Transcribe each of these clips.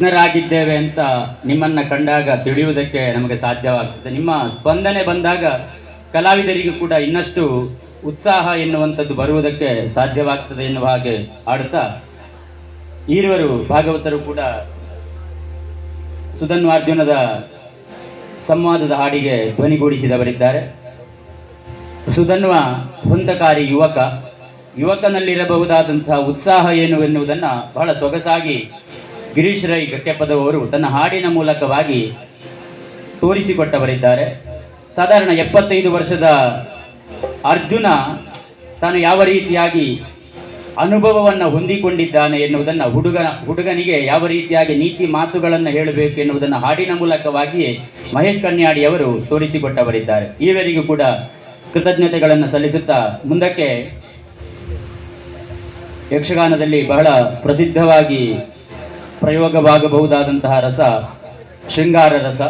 ಮಗ್ನರಾಗಿದ್ದೇವೆ ಅಂತ ನಿಮ್ಮನ್ನು ಕಂಡಾಗ ತಿಳಿಯುವುದಕ್ಕೆ ನಮಗೆ ಸಾಧ್ಯವಾಗ್ತದೆ. ನಿಮ್ಮ ಸ್ಪಂದನೆ ಬಂದಾಗ ಕಲಾವಿದರಿಗೂ ಕೂಡ ಇನ್ನಷ್ಟು ಉತ್ಸಾಹ ಎನ್ನುವಂಥದ್ದು ಬರುವುದಕ್ಕೆ ಸಾಧ್ಯವಾಗ್ತದೆ ಎನ್ನುವ ಹಾಗೆ ಆಡುತ್ತಾ ಈರುವರು ಭಾಗವತರು ಕೂಡ ಸುಧನ್ವಾರ್ಜುನದ ಸಂವಾದದ ಹಾಡಿಗೆ ಧ್ವನಿಗೂಡಿಸಿದವರಿದ್ದಾರೆ. ಸುಧನ್ವ ಹೊಂದಕಾರಿ ಯುವಕನಲ್ಲಿರಬಹುದಾದಂತಹ ಉತ್ಸಾಹ ಏನು ಎನ್ನುವುದನ್ನು ಬಹಳ ಸೊಗಸಾಗಿ ಗಿರೀಶ್ ರೈ ಗಕ್ಕೆಪದವರು ತನ್ನ ಹಾಡಿನ ಮೂಲಕವಾಗಿ ತೋರಿಸಿಕೊಟ್ಟವರಿದ್ದಾರೆ. ಸಾಧಾರಣ 75 ವರ್ಷದ ಅರ್ಜುನ ತಾನು ಯಾವ ರೀತಿಯಾಗಿ ಅನುಭವವನ್ನು ಹೊಂದಿಕೊಂಡಿದ್ದಾನೆ ಎನ್ನುವುದನ್ನು ಹುಡುಗನಿಗೆ ಯಾವ ರೀತಿಯಾಗಿ ನೀತಿ ಮಾತುಗಳನ್ನು ಹೇಳಬೇಕು ಎನ್ನುವುದನ್ನು ಹಾಡಿನ ಮೂಲಕವಾಗಿಯೇ ಮಹೇಶ್ ಕನ್ಯಾಡಿಯವರು ತೋರಿಸಿಕೊಟ್ಟವರಿದ್ದಾರೆ. ಈವರೆಗೂ ಕೂಡ ಕೃತಜ್ಞತೆಗಳನ್ನು ಸಲ್ಲಿಸುತ್ತಾ ಮುಂದಕ್ಕೆ ಯಕ್ಷಗಾನದಲ್ಲಿ ಬಹಳ ಪ್ರಸಿದ್ಧವಾಗಿ ಪ್ರಯೋಗವಾಗಬಹುದಾದಂತಹ ರಸ ಶೃಂಗಾರ ರಸ.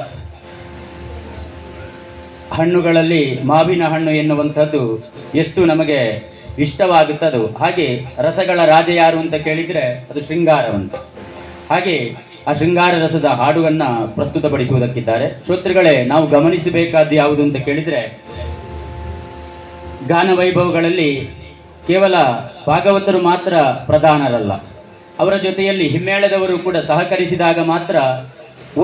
ಹಣ್ಣುಗಳಲ್ಲಿ ಮಾವಿನ ಹಣ್ಣು ಎನ್ನುವಂಥದ್ದು ಎಷ್ಟು ನಮಗೆ ಇಷ್ಟವಾಗುತ್ತದೋ ಹಾಗೆ ರಸಗಳ ರಾಜ ಯಾರು ಅಂತ ಕೇಳಿದರೆ ಅದು ಶೃಂಗಾರವಂತ. ಹಾಗೆ ಆ ಶೃಂಗಾರ ರಸದ ಹಾಡುವನ್ನು ಪ್ರಸ್ತುತಪಡಿಸುವುದಕ್ಕಿದ್ದಾರೆ. ಶ್ರೋತೃಗಳೇ, ನಾವು ಗಮನಿಸಬೇಕಾದ್ದು ಯಾವುದು ಅಂತ ಕೇಳಿದರೆ, ಗಾನ ವೈಭವಗಳಲ್ಲಿ ಕೇವಲ ಭಾಗವತರು ಮಾತ್ರ ಪ್ರಧಾನರಲ್ಲ, ಅವರ ಜೊತೆಯಲ್ಲಿ ಹಿಮ್ಮೇಳದವರು ಕೂಡ ಸಹಕರಿಸಿದಾಗ ಮಾತ್ರ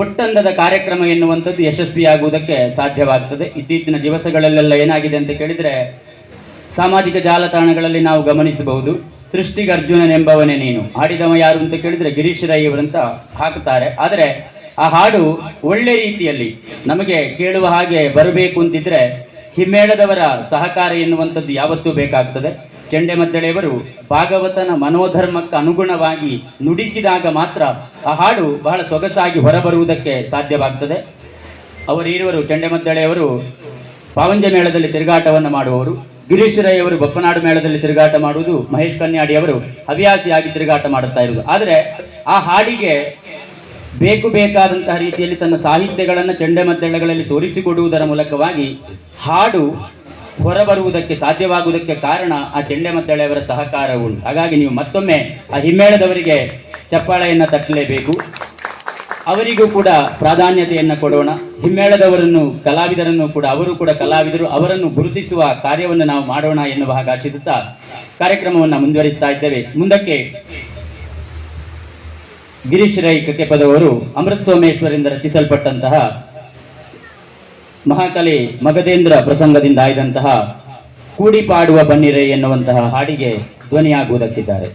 ಒಟ್ಟಂದದ ಕಾರ್ಯಕ್ರಮ ಎನ್ನುವಂಥದ್ದು ಯಶಸ್ವಿಯಾಗುವುದಕ್ಕೆ ಸಾಧ್ಯವಾಗ್ತದೆ. ಇತ್ತೀಚಿನ ದಿವಸಗಳಲ್ಲೆಲ್ಲ ಏನಾಗಿದೆ ಅಂತ ಕೇಳಿದರೆ, ಸಾಮಾಜಿಕ ಜಾಲತಾಣಗಳಲ್ಲಿ ನಾವು ಗಮನಿಸಬಹುದು, ಸೃಷ್ಟಿಗರ್ಜುನನೆಂಬವನೇ ನೀನು ಹಾಡಿದವ ಯಾರು ಅಂತ ಕೇಳಿದರೆ ಗಿರೀಶ್ ರೈ ಅವರಂತ ಹಾಕುತ್ತಾರೆ. ಆದರೆ ಆ ಹಾಡು ಒಳ್ಳೆ ರೀತಿಯಲ್ಲಿ ನಮಗೆ ಕೇಳುವ ಹಾಗೆ ಬರಬೇಕು ಅಂತಿದ್ರೆ ಹಿಮ್ಮೇಳದವರ ಸಹಕಾರ ಎನ್ನುವಂಥದ್ದು ಯಾವತ್ತೂ ಬೇಕಾಗ್ತದೆ. ಚೆಂಡೆಮದ್ದಳೆಯವರು ಭಾಗವತನ ಮನೋಧರ್ಮಕ್ಕೆ ಅನುಗುಣವಾಗಿ ನುಡಿಸಿದಾಗ ಮಾತ್ರ ಆ ಹಾಡು ಬಹಳ ಸೊಗಸಾಗಿ ಹೊರಬರುವುದಕ್ಕೆ ಸಾಧ್ಯವಾಗ್ತದೆ. ಅವರೀರುವರು ಚೆಂಡೆಮದ್ದಳೆಯವರು ಪಾವಂಜ ಮೇಳದಲ್ಲಿ ತಿರುಗಾಟವನ್ನು ಮಾಡುವವರು, ಗಿರೀಶ್ ರೈ ಅವರು ಬಪ್ಪನಾಡು ಮೇಳದಲ್ಲಿ ತಿರುಗಾಟ ಮಾಡುವುದು, ಮಹೇಶ್ ಕನ್ಯಾಡಿಯವರು ಹವ್ಯಾಸಿಯಾಗಿ ತಿರುಗಾಟ ಮಾಡುತ್ತಾ ಇರುವುದು. ಆದರೆ ಆ ಹಾಡಿಗೆ ಬೇಕಾದಂತಹ ರೀತಿಯಲ್ಲಿ ತನ್ನ ಸಾಹಿತ್ಯಗಳನ್ನು ಚೆಂಡೆಮದ್ದಳೆಗಳಲ್ಲಿ ತೋರಿಸಿಕೊಡುವುದರ ಮೂಲಕವಾಗಿ ಹಾಡು ಹೊರಬರುವುದಕ್ಕೆ ಸಾಧ್ಯವಾಗುವುದಕ್ಕೆ ಕಾರಣ ಆ ಚೆಂಡೆಮದ್ದಳೆಯವರ ಸಹಕಾರ ಉಂಟು. ಹಾಗಾಗಿ ನೀವು ಮತ್ತೊಮ್ಮೆ ಆ ಹಿಮ್ಮೇಳದವರಿಗೆ ಚಪ್ಪಾಳೆಯನ್ನು ತಟ್ಟಲೇಬೇಕು. ಅವರಿಗೂ ಕೂಡ ಪ್ರಾಧಾನ್ಯತೆಯನ್ನು ಕೊಡೋಣ. ಹಿಮ್ಮೇಳದವರನ್ನು ಕಲಾವಿದರನ್ನು ಕೂಡ ಅವರು ಕೂಡ ಕಲಾವಿದರು, ಅವರನ್ನು ಗುರುತಿಸುವ ಕಾರ್ಯವನ್ನು ನಾವು ಮಾಡೋಣ ಎನ್ನುವ ಹಾಗೆ ಆಶಿಸುತ್ತಾ ಕಾರ್ಯಕ್ರಮವನ್ನು ಮುಂದುವರಿಸ್ತಾ ಇದ್ದೇವೆ. ಮುಂದಕ್ಕೆ ಗಿರೀಶ್ ರೈ ಕಕ್ಕೆಪದವರು ಅಮೃತ ಸೋಮೇಶ್ವರಿಂದ ರಚಿಸಲ್ಪಟ್ಟಂತಹ ಮಹಾಕಲಿ ಮಗಧೇಂದ್ರ ಪ್ರಸಂಗದಿಂದ ಆಯ್ದಂತಹ ಕೂಡಿ ಪಾಡುವ ಬನ್ನಿರೆ ಎನ್ನುವಂತಹ ಹಾಡಿಗೆ ಧ್ವನಿಯಾಗುವುದಕ್ಕಿದ್ದಾರೆ.